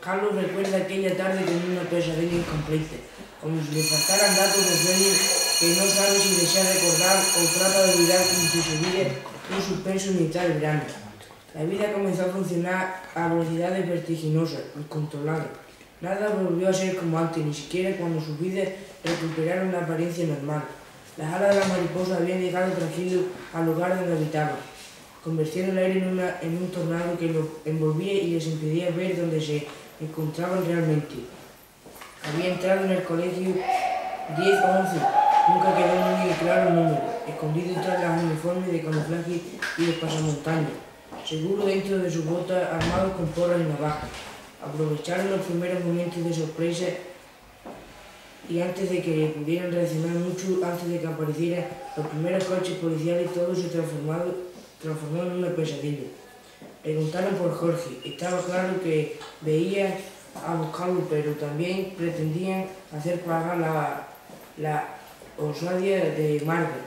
Carlos recuerda aquella tarde con una pesadilla incompleta, como si le faltaran datos de sueño que no sabe si desea recordar o trata de olvidar como si se vive un suspenso en mitad del verano. La vida comenzó a funcionar a velocidades vertiginosas, incontrolables. Nada volvió a ser como antes, ni siquiera cuando sus vidas recuperaron la apariencia normal. Las alas de la mariposa habían llegado tranquilos al lugar donde habitaban, convirtiendo el aire en un tornado que los envolvía y les impedía ver dónde se encontraban realmente. Había entrado en el colegio 10 o 11, nunca quedó muy claro el número, escondido tras los uniformes de camuflaje y de pasamontañas, seguro dentro de sus botas, armados con porras y navajas. Aprovecharon los primeros momentos de sorpresa y antes de que pudieran reaccionar mucho, antes de que aparecieran los primeros coches policiales, todo se transformó en una pesadilla. Preguntaron por Jorge. Estaba claro que veía a buscarlo, pero también pretendían hacer pagar la osadía de Margaret.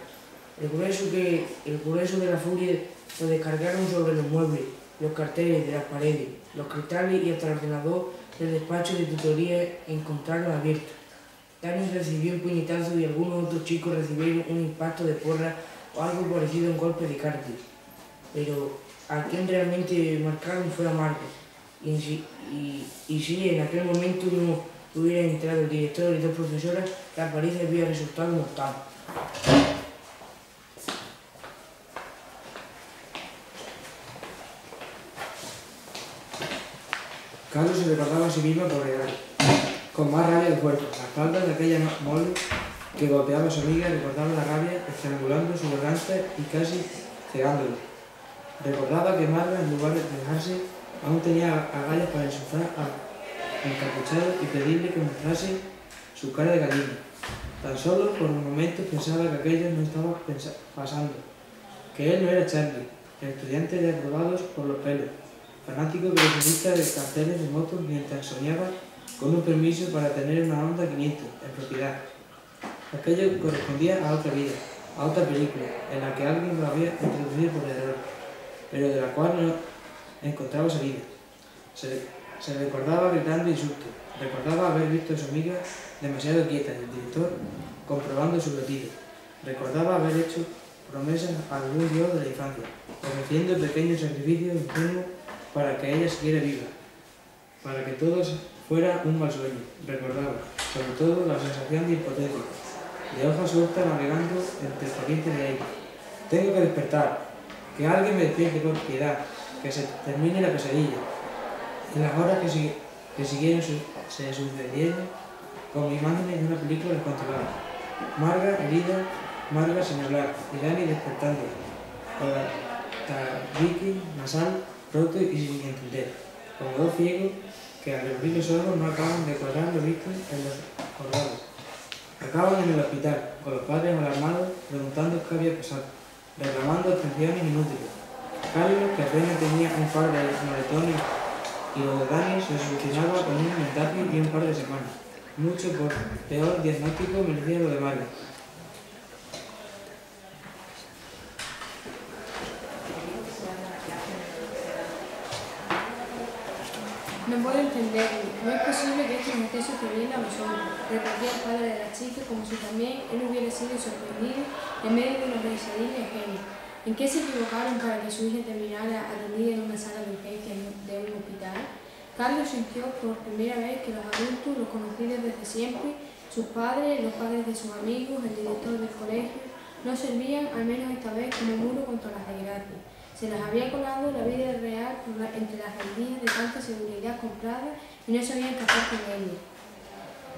El grueso de la furia lo descargaron sobre los muebles, los carteles de las paredes, los cristales y hasta el ordenador del despacho de tutoría encontraron abierto. Dani recibió un puñetazo y algunos otros chicos recibieron un impacto de porra o algo parecido a un golpe de cárcel. Pero a quien realmente marcaron fue a Margaret. Y si en aquel momento no hubiera entrado el director y dos profesoras, la paliza había resultado mortal. Carlos se recordaba a sí mismo con más rabia que fuerza. La espalda de aquella mole que golpeaba a su amiga recordaba la rabia estrangulando su garganta y casi cegándolo. Recordaba que Marga, en lugar de dejarse, aún tenía agallas para insultar al encapuchado y pedirle que mostrase su cara de gallina. Tan solo por un momento pensaba que aquello no estaba pasando, que él no era Charlie, el estudiante de aprobados por los pelos, fanático coleccionista de carteles de motos mientras soñaba con un permiso para tener una Honda 500 en propiedad. Aquello correspondía a otra vida, a otra película, en la que alguien lo había introducido por error, pero de la cual no encontraba salida. Se recordaba gritando insultos, recordaba haber visto a su amiga demasiado quieta y el director comprobando su latido. Recordaba haber hecho promesas a algún dios de la infancia, ofreciendo pequeños sacrificios ingenuos para que ella siguiera viva, para que todo fuera un mal sueño. Recordaba, sobre todo, la sensación de impotencia, de hojas sueltas navegando entre corrientes de aire. Tengo que despertar, que alguien me despierte con piedad, que se termine la pesadilla. En las horas que siguieron se sucedieron como imágenes de una película descontrolada. Marga herida, Marga sin hablar, y Dani despertando, con la tabique nasal roto y sin entender, como dos ciegos que al abrir los ojos no acaban de cuadrar lo visto en los corrales. Acaban en el hospital, con los padres alarmados, preguntando qué había pasado, reclamando atenciones inútiles. Carlos, que apenas tenía un par de moretones, y lo de Dani se solucionaba con un mensaje y un par de semanas. Mucho peor diagnóstico merecía lo de Marga. No puedo entenderlo. No es posible que esto nos esté sucediendo a nosotros. Repetía el padre de la chica como si también él hubiera sido sorprendido en medio de una pesadilla ajena. ¿En qué se equivocaron para que su hija terminara atendida en una sala de urgencias de un hospital? Carlos sintió por primera vez que los adultos, los conocidos desde siempre, sus padres, los padres de sus amigos, el director del colegio, no servían, al menos esta vez, como muro contra las desgracias. Se les había colado la vida real entre las rendijas de tanta seguridad comprada y no sabían qué hacer con ella.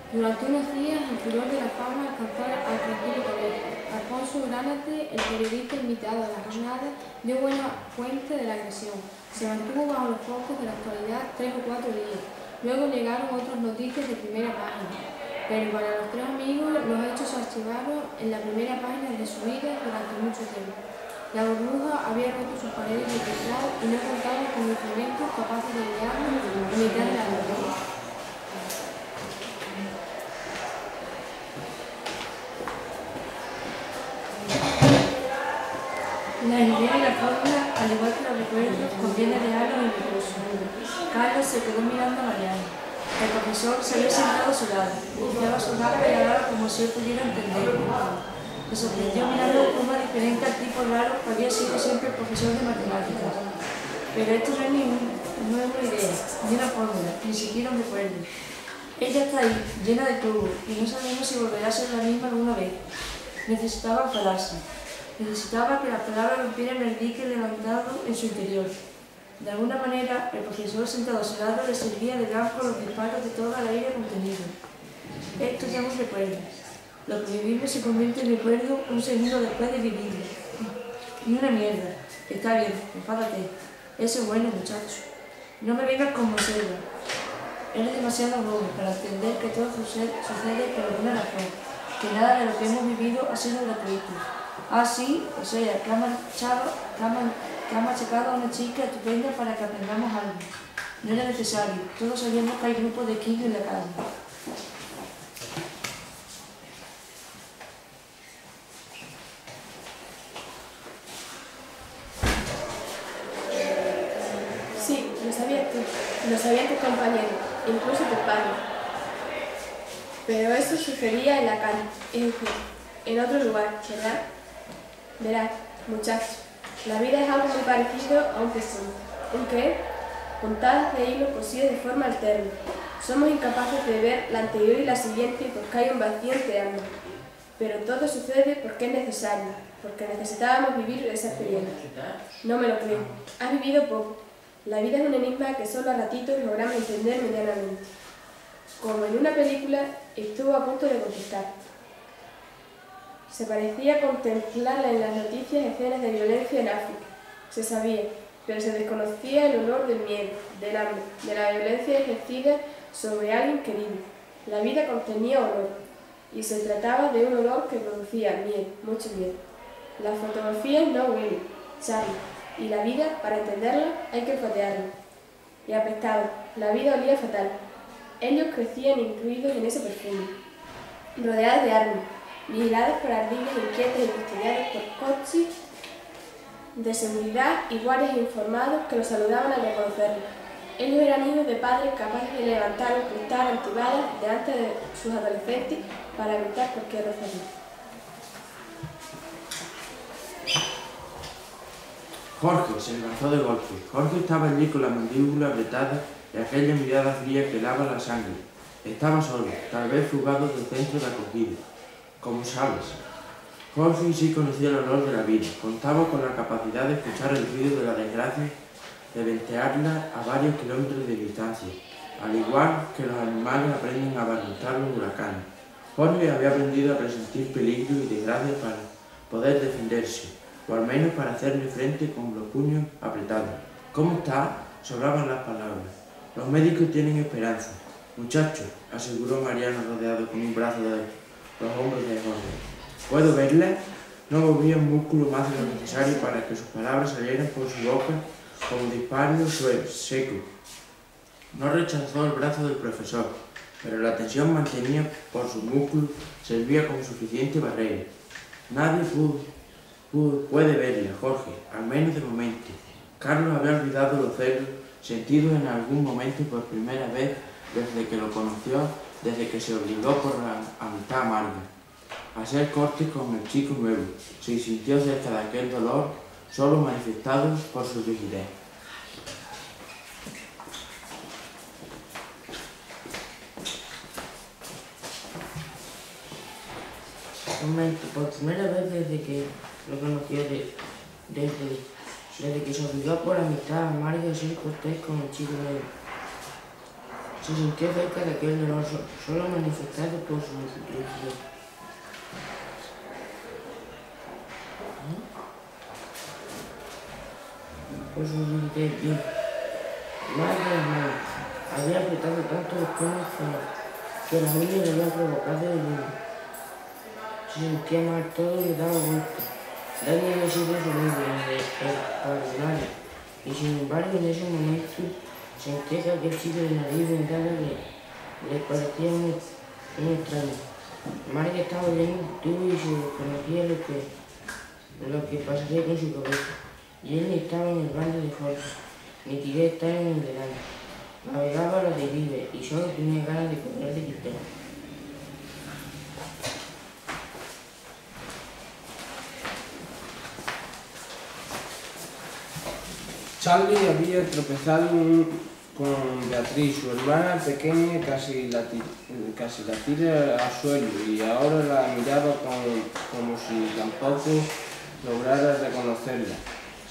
Durante unos días, el furor de la fama alcanzó al tranquilo colegio. Alfonso Gránate, el periodista invitado a la jornada, dio buena cuenta de la agresión. Se mantuvo bajo los focos de la actualidad 3 o 4 días. Luego llegaron otras noticias de primera página. Pero para los tres amigos, los hechos se archivaron en la primera página de su vida durante mucho tiempo. La burbuja había roto sus paredes de cristal y no contaba con instrumentos capaces de guiarlos a mitad de la noche. La idea y la fórmula, al igual que los recuerdos, conviene dejarlos en el curso. Carlos se quedó mirando a Mariano. El profesor se había sentado a su lado, limpiaba su barba y hablaba como si él pudiera entenderlo. Se sorprendió mirando de forma diferente al tipo raro que había sido siempre el profesor de matemáticas. Pero esto no es una idea, ni una fórmula, ni siquiera un recuerdo. Ella está ahí, llena de polvo, y no sabemos si volverá a ser la misma alguna vez. Necesitaba enfadarse. Necesitaba que las palabras rompieran el dique levantado en su interior. De alguna manera, el profesor sentado a su lado le servía de blanco los disparos de todo el aire contenido. Esto ya no recuerdo. Lo que vivimos se convierte en recuerdo un segundo después de vivirlo. Ni una mierda. Está bien, enfádate. Eso es bueno, muchacho. No me vengas con moselga. Eres demasiado joven para entender que todo sucede por alguna razón, que nada de lo que hemos vivido ha sido gratuito. Ah, sí, o sea, que ha machacado a una chica estupenda para que aprendamos algo. No era necesario, todos sabíamos que hay grupos de King en la calle. Sí, lo sabías tú, lo sabían tus compañeros, incluso tus padres. Pero eso sucedía en la calle, en otro lugar, ¿verdad? Verás, muchachos, la vida es algo muy parecido a un tesoro. ¿Un qué? Contadas de hilos cosidos de forma alterna. Somos incapaces de ver la anterior y la siguiente porque hay un vacío entre ambos. Pero todo sucede porque es necesario, porque necesitábamos vivir esa experiencia. No me lo creo. Has vivido poco. La vida es un enigma que solo a ratitos logramos entender medianamente. Como en una película, estuvo a punto de contestar. Se parecía contemplar en las noticias escenas de violencia en África. Se sabía, pero se desconocía el olor del miedo, del hambre, de la violencia ejercida sobre alguien querido. La vida contenía olor, y se trataba de un olor que producía miedo, mucho miedo. Las fotografías no huelen, Charlie, y la vida, para entenderla, hay que olfatearla. Y apestaba, la vida olía fatal. Ellos crecían incluidos en ese perfume, rodeados de armas, vigilados por ardillas inquietas y custodiados por coches de seguridad y guardias informados que los saludaban al reconocerlos. Ellos eran hijos de padres capaces de levantar un cristal antibalas delante de sus adolescentes para evitar cualquier referencia. Jorge se levantó de golpe. Jorge estaba allí con la mandíbula apretada y aquella mirada fría que helaba la sangre. Estaba solo, tal vez fugado del centro de acogida. Como sabes, Jorge sí conocía el olor de la vida. Contaba con la capacidad de escuchar el ruido de la desgracia, de ventearla a varios kilómetros de distancia, al igual que los animales aprenden a barrutar los huracanes. Jorge había aprendido a presentir peligro y desgracia para poder defenderse, o al menos para hacerle frente con los puños apretados. ¿Cómo está? Sobraban las palabras. Los médicos tienen esperanza. Muchacho, aseguró Mariano rodeado con un brazo de los hombros de Jorge. ¿Puedo verla? No movía un músculo más de lo necesario para que sus palabras salieran por su boca como disparos secos. No rechazó el brazo del profesor, pero la tensión mantenida por sus músculos servía como suficiente barrera. Nadie puede verla, Jorge, al menos de momento. Carlos había olvidado los celos sentidos en algún momento por primera vez desde que lo conoció, desde que se obligó por la amistad amarga a hacer cortes con el chico nuevo. Se sintió cerca de aquel dolor, solo manifestado por su rigidez. Un momento, por primera vez desde que lo conoció, desde que se obligó por amistad amarga a ser cortés con el chico nuevo. Se sintió cerca de aquel dolor, solo manifestado por su rigidez. Por su rigidez, bien. Más de hermano. Había apretado tanto los puños que las uñas le habían provocado el mundo. Se sentía mal, todo le daba vuelta. Nadie había sido su amigo, ni extraordinario. Y sin embargo, en ese momento, sentía que aquel chico de nariz vendada le parecía muy extraño. Marga estaba lleno de tubo y se desconocía lo que pasaría con su cabeza. Y él ni estaba en el bando de Jorge, ni quería estar en el delante. Navegaba lo derive y solo tenía ganas de correr de Quintero. Charlie había tropezado con Beatriz, su hermana pequeña, casi la tira al suelo y ahora la miraba como si tampoco lograra reconocerla.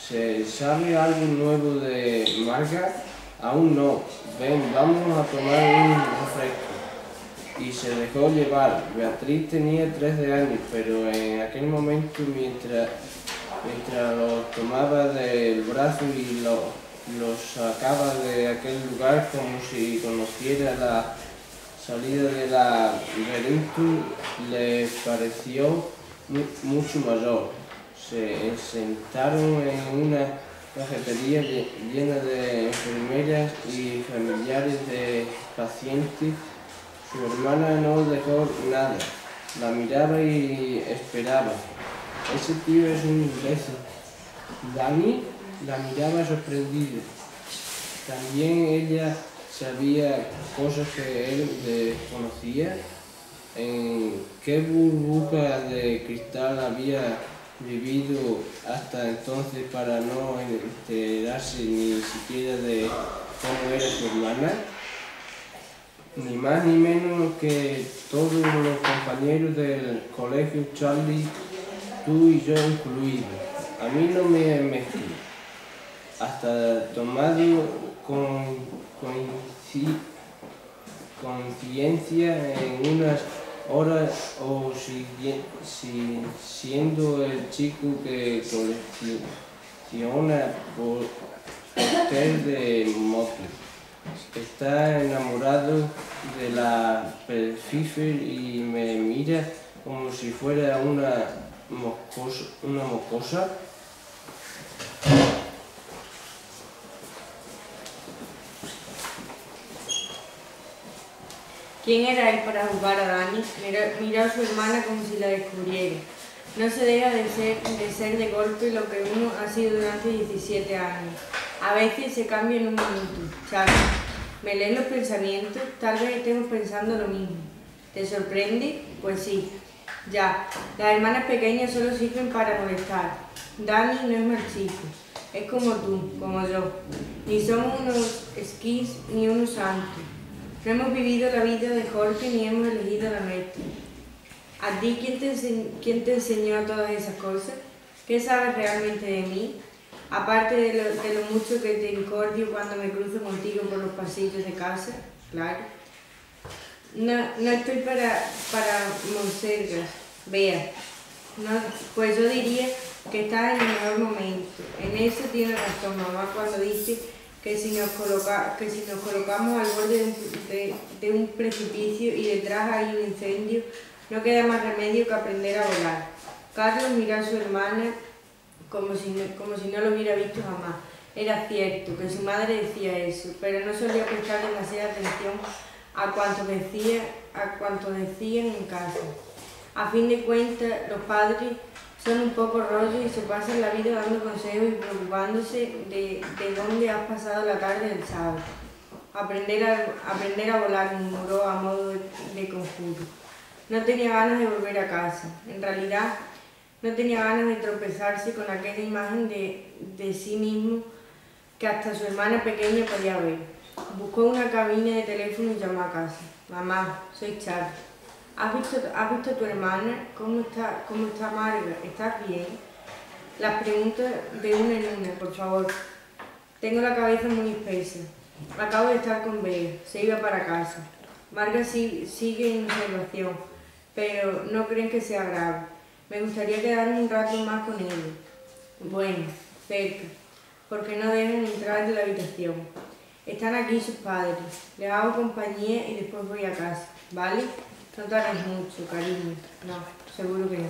¿Se sabe algo nuevo de Marga? Aún no. Ven, vamos a tomar un refresco. Y se dejó llevar. Beatriz tenía 13 años, pero en aquel momento, mientras lo tomaba del brazo y lo sacaba de aquel lugar como si conociera la salida de la laberinto, le pareció mucho mayor. Se sentaron en una cafetería llena de enfermeras y familiares de pacientes. Su hermana no dejó nada, la miraba y esperaba. Ese tío es un imbécil. Dani la miraba sorprendida. También ella sabía cosas que él desconocía. ¿En qué burbuja de cristal había vivido hasta entonces para no enterarse ni siquiera de cómo era su hermana? Ni más ni menos que todos los compañeros del colegio, Charlie, tú y yo incluidos. A mí no me mezclo. Hasta tomado conciencia en unas horas o siendo el chico que colecciona póster de motos. Está enamorado de la Pfeiffer y me mira como si fuera una mocosa. ¿Quién era él para juzgar a Dani? Miró a su hermana como si la descubriera. No se deja de ser de golpe lo que uno ha sido durante 17 años. A veces se cambia en un minuto. Charlie, ¿me lees los pensamientos? Tal vez estemos pensando lo mismo. ¿Te sorprende? Pues sí. Ya, las hermanas pequeñas solo sirven para molestar. Dani no es mal chico. Es como tú, como yo. Ni somos unos esquís ni unos santos. No hemos vivido la vida de Jorge ni hemos elegido la nuestra. ¿A ti quién te enseñó todas esas cosas? ¿Qué sabes realmente de mí? Aparte de lo mucho que te incordio cuando me cruzo contigo por los pasillos de casa, claro. No estoy para monsergas, vea. No, pues yo diría que estás en el mejor momento. En eso tiene razón mamá cuando dice que si nos colocamos al borde de un precipicio y detrás hay un incendio, no queda más remedio que aprender a volar. Carlos miró a su hermana como si no lo hubiera visto jamás. Era cierto que su madre decía eso, pero no solía prestar demasiada atención a cuanto decían en casa. A fin de cuentas, los padres son un poco rollos y se pasan la vida dando consejos y preocupándose de dónde has pasado la tarde del sábado. Aprender a volar, murmuró a modo de conjuro. No tenía ganas de volver a casa. En realidad, no tenía ganas de tropezarse con aquella imagen de sí mismo que hasta su hermana pequeña podía ver. Buscó una cabina de teléfono y llamó a casa. Mamá, soy Charlie. ¿Has visto a tu hermana? ¿Cómo está Marga? ¿Estás bien? Las preguntas de una en una, por favor. Tengo la cabeza muy espesa. Acabo de estar con Bea. Se iba para casa. Marga sigue en observación, pero no creen que sea grave. Me gustaría quedarme un rato más con ellos. Bueno, cerca, porque no dejan entrar de la habitación. Están aquí sus padres. Les hago compañía y después voy a casa, ¿vale? No tardes mucho, cariño. No, seguro que no.